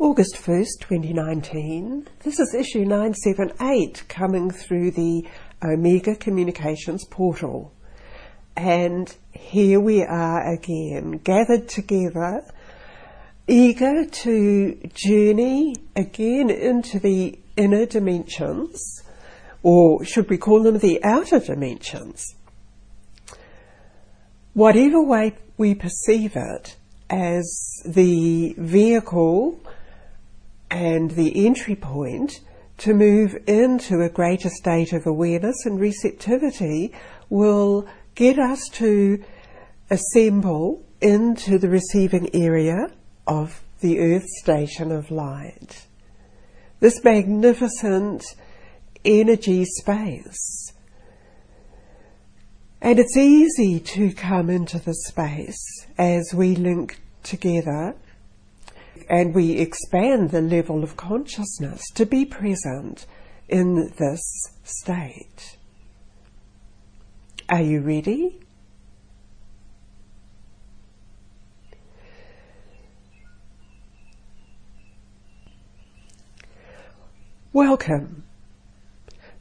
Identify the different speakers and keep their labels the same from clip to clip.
Speaker 1: August 1st, 2019. This is issue 978 coming through the Omega Communications portal. And here we are again, gathered together, eager to journey again into the inner dimensions, or should we call them the outer dimensions. Whatever way we perceive it as the vehicle and the entry point to move into a greater state of awareness and receptivity will get us to assemble into the receiving area of the Earth Station of Light. This magnificent energy space. And it's easy to come into this space as we link together and we expand the level of consciousness to be present in this state. Are you ready? Welcome.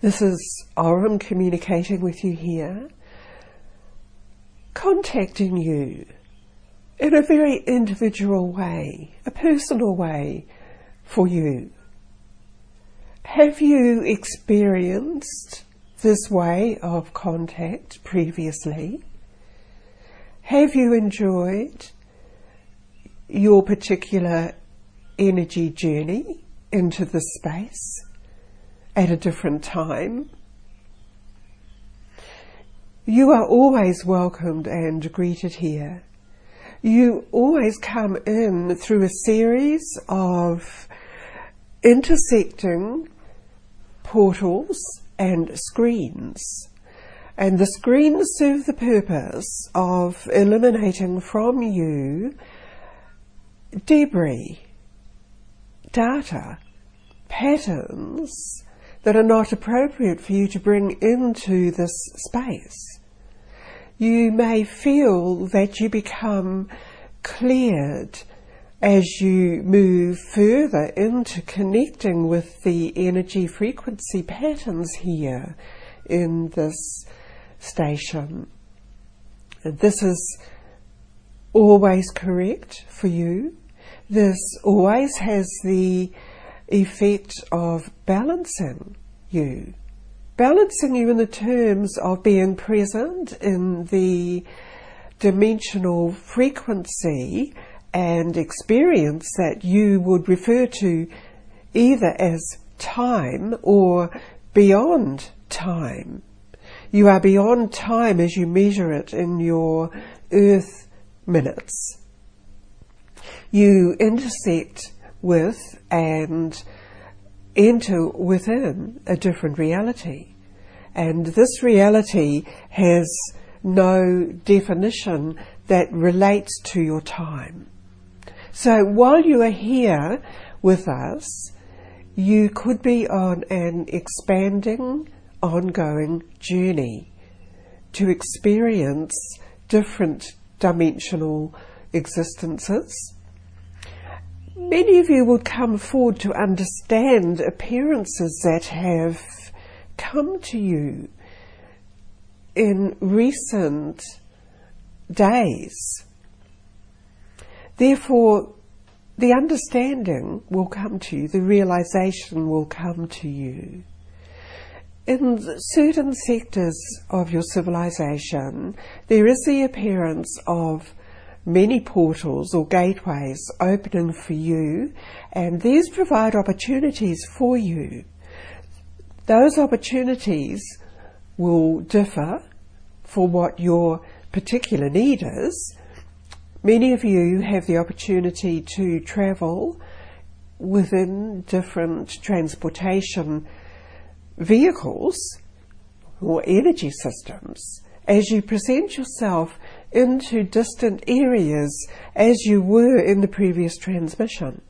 Speaker 1: This is Aurum communicating with you here, contacting you in a very individual way, a personal way for you. Have you experienced this way of contact previously? Have you enjoyed your particular energy journey into this space at a different time? You are always welcomed and greeted here. You always come in through a series of intersecting portals and screens. And the screens serve the purpose of eliminating from you debris, data, patterns that are not appropriate for you to bring into this space. You may feel that you become cleared as you move further into connecting with the energy frequency patterns here in this station. This is always correct for you. This always has the effect of balancing you in the terms of being present in the dimensional frequency and experience that you would refer to either as time or beyond time. You are beyond time as you measure it in your Earth minutes. You intersect with and enter within a different reality. And this reality has no definition that relates to your time. So while you are here with us, you could be on an expanding, ongoing journey to experience different dimensional existences. Many of you will come forward to understand appearances that have come to you in recent days. Therefore, the understanding will come to you, the realization will come to you. In certain sectors of your civilization, there is the appearance of many portals or gateways opening for you, and these provide opportunities for you. Those opportunities will differ for what your particular need is. Many of you have the opportunity to travel within different transportation vehicles or energy systems as you present yourself into distant areas as you were in the previous transmission.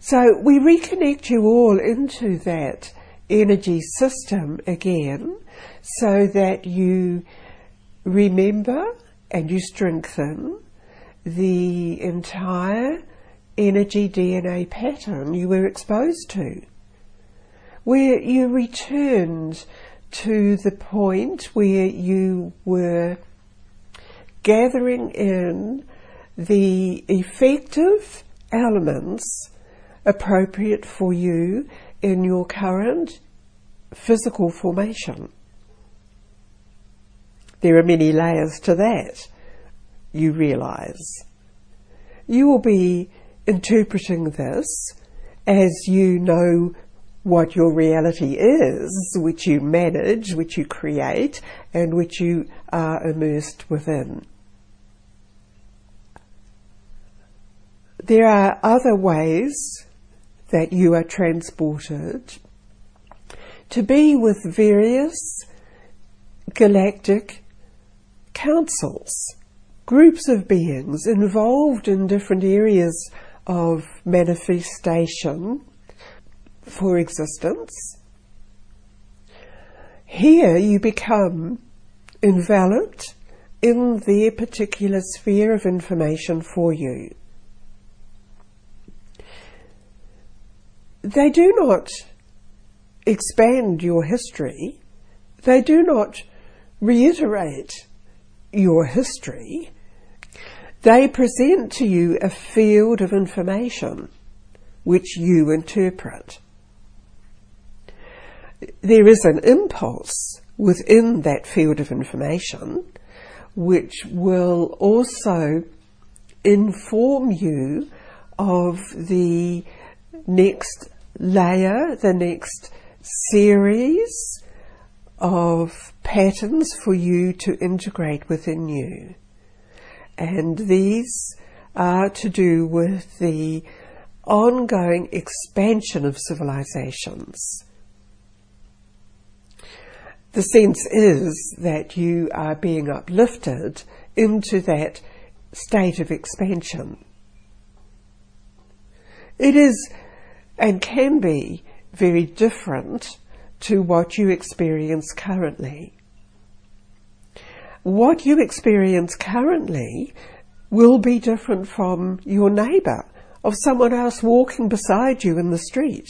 Speaker 1: So we reconnect you all into that energy system again so that you remember and you strengthen the entire energy DNA pattern you were exposed to, where you returned to the point where you were gathering in the effective elements appropriate for you in your current physical formation. There are many layers to that, you realise. You will be interpreting this as you know what your reality is, which you manage, which you create, and which you are immersed within. There are other ways that you are transported to be with various galactic councils, groups of beings involved in different areas of manifestation for existence. Here you become enveloped in their particular sphere of information for you. They do not expand your history. They do not reiterate your history. They present to you a field of information which you interpret. There is an impulse within that field of information which will also inform you of the next layer, the next series of patterns for you to integrate within you. And these are to do with the ongoing expansion of civilizations. The sense is that you are being uplifted into that state of expansion. It is and can be very different to what you experience currently. What you experience currently will be different from your neighbour, of someone else walking beside you in the street.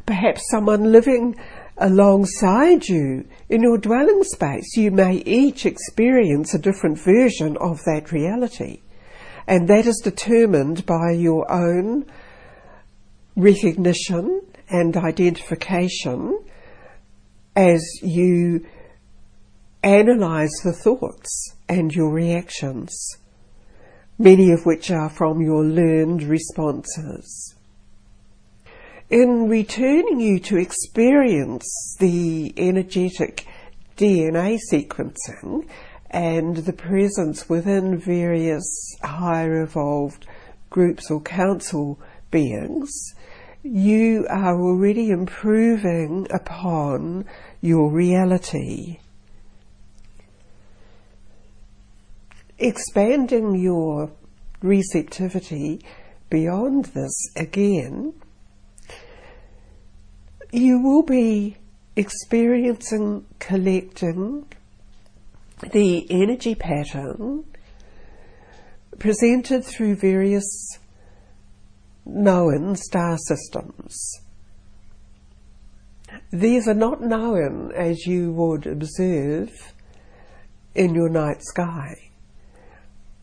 Speaker 1: Perhaps someone living alongside you in your dwelling space. You may each experience a different version of that reality, and that is determined by your own recognition and identification as you analyse the thoughts and your reactions, many of which are from your learned responses. In returning you to experience the energetic DNA sequencing and the presence within various higher evolved groups or council beings, you are already improving upon your reality. Expanding your receptivity beyond this again, you will be experiencing, collecting the energy pattern presented through various known star systems. These are not known as you would observe in your night sky.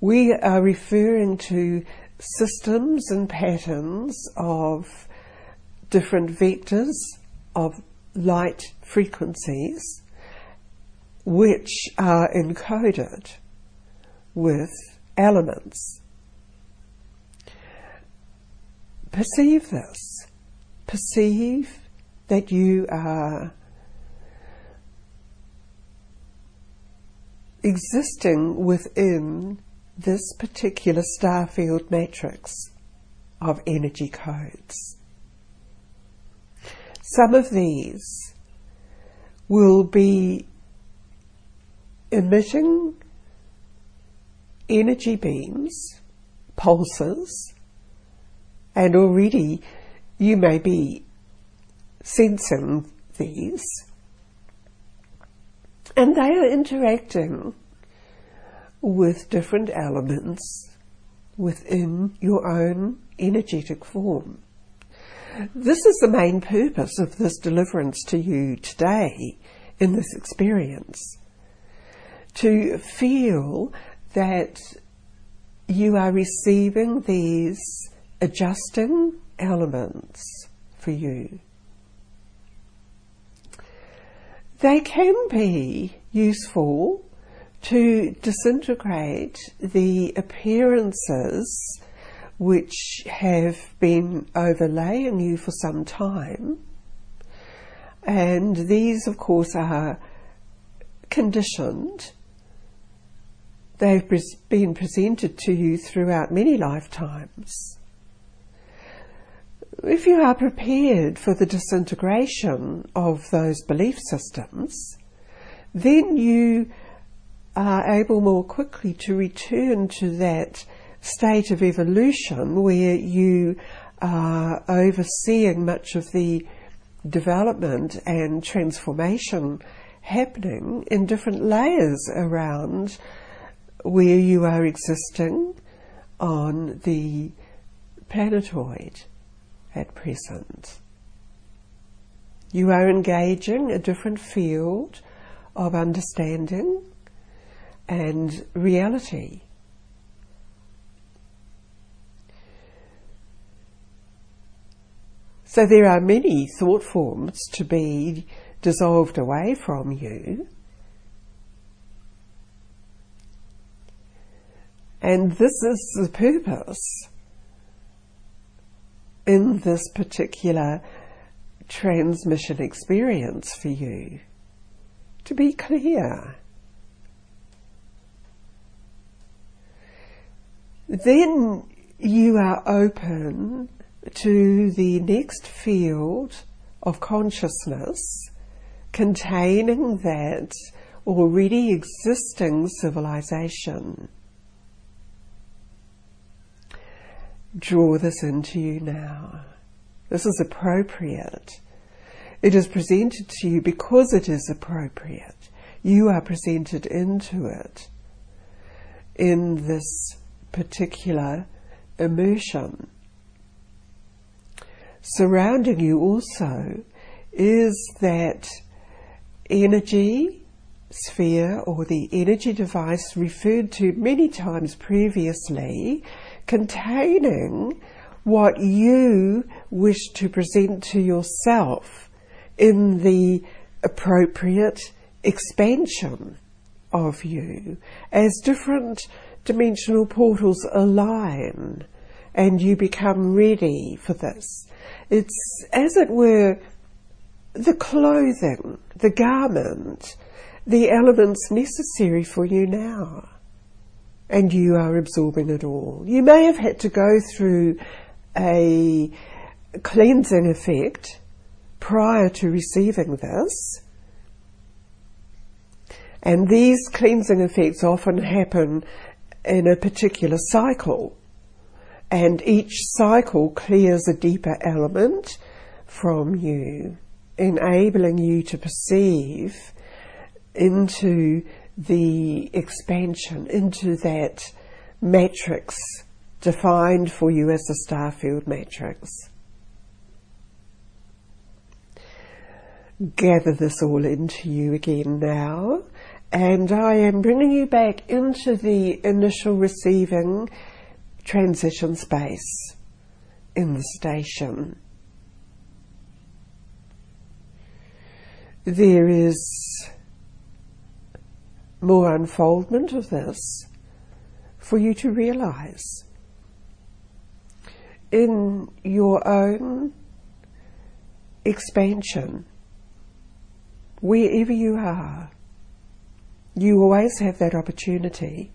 Speaker 1: We are referring to systems and patterns of different vectors of light frequencies which are encoded with elements. Perceive this. Perceive that you are existing within this particular starfield matrix of energy codes. Some of these will be emitting energy beams, pulses, and already you may be sensing these, and they are interacting with different elements within your own energetic form. This is the main purpose of this deliverance to you today in this experience. To feel that you are receiving these adjusting elements for you. They can be useful to disintegrate the appearances which have been overlaying you for some time, and these of course are conditioned. They've been presented to you throughout many lifetimes. If you are prepared for the disintegration of those belief systems, then you are able more quickly to return to that state of evolution where you are overseeing much of the development and transformation happening in different layers around where you are existing on the planetoid at present. You are engaging a different field of understanding and reality. So there are many thought forms to be dissolved away from you. And this is the purpose in this particular transmission experience for you, to be clear. Then you are open to the next field of consciousness containing that already existing civilization. Draw this into you now. This is appropriate. It is presented to you because it is appropriate. You are presented into it in this particular immersion. Surrounding you also is that energy sphere, or the energy device referred to many times previously, containing what you wish to present to yourself in the appropriate expansion of you as different dimensional portals align and you become ready for this. It's, as it were, the clothing, the garment, the elements necessary for you now. And you are absorbing it all. You may have had to go through a cleansing effect prior to receiving this. And these cleansing effects often happen in a particular cycle. And each cycle clears a deeper element from you, enabling you to perceive into the expansion, into that matrix defined for you as the starfield matrix. Gather this all into you again now, and I am bringing you back into the initial receiving transition space in the station. There is more unfoldment of this for you to realize in your own expansion. Wherever you are, you always have that opportunity.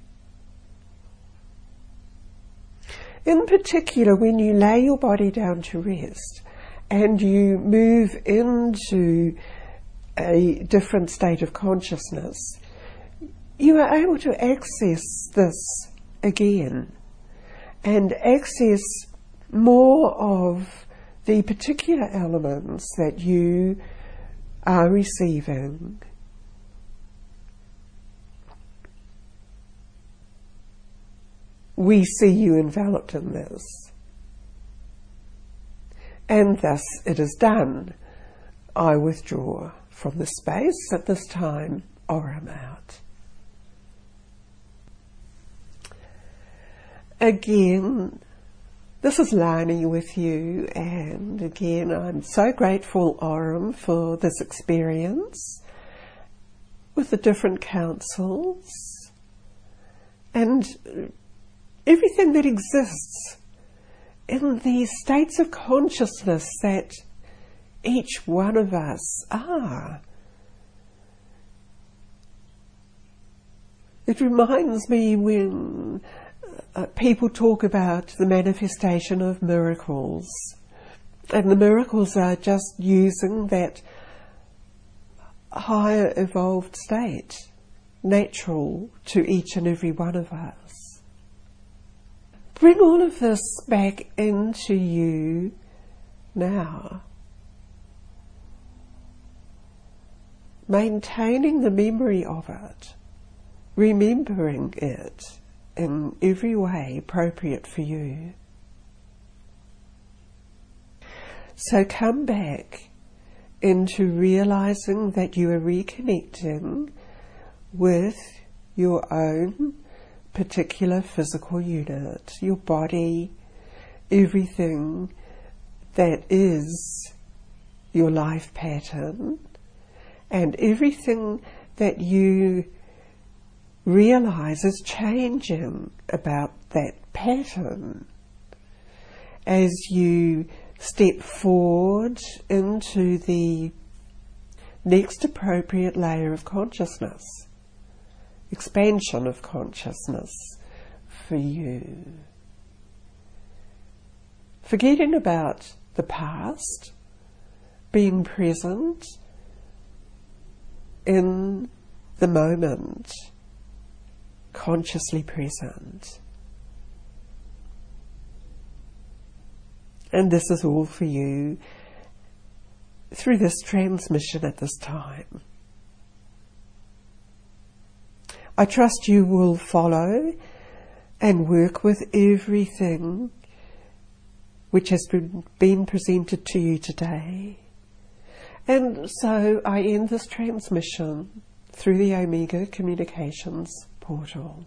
Speaker 1: In particular, when you lay your body down to rest and you move into a different state of consciousness, you are able to access this again and access more of the particular elements that you are receiving. we see you enveloped in this. And thus it is done. I withdraw from the space at this time, or I'm out. Again, this is Lani with you, and again, I'm so grateful, Aurum, for this experience with the different councils and everything that exists in these states of consciousness that each one of us are. It reminds me when people talk about the manifestation of miracles, and the miracles are just using that higher evolved state, natural to each and every one of us. Bring all of this back into you now, maintaining the memory of it, remembering it in every way appropriate for you. So come back into realizing that you are reconnecting with your own particular physical unit, your body, everything that is your life pattern, and everything that you realize is changing about that pattern as you step forward into the next appropriate layer of consciousness, expansion of consciousness for you. Forgetting about the past, being present in the moment, consciously present. And this is all for you through this transmission at this time. I trust you will follow and work with everything which has been presented to you today. And so I end this transmission through the Omega Communications portal.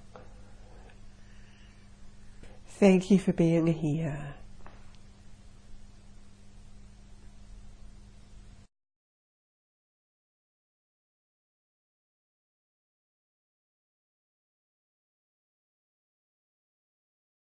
Speaker 1: Thank you for being here.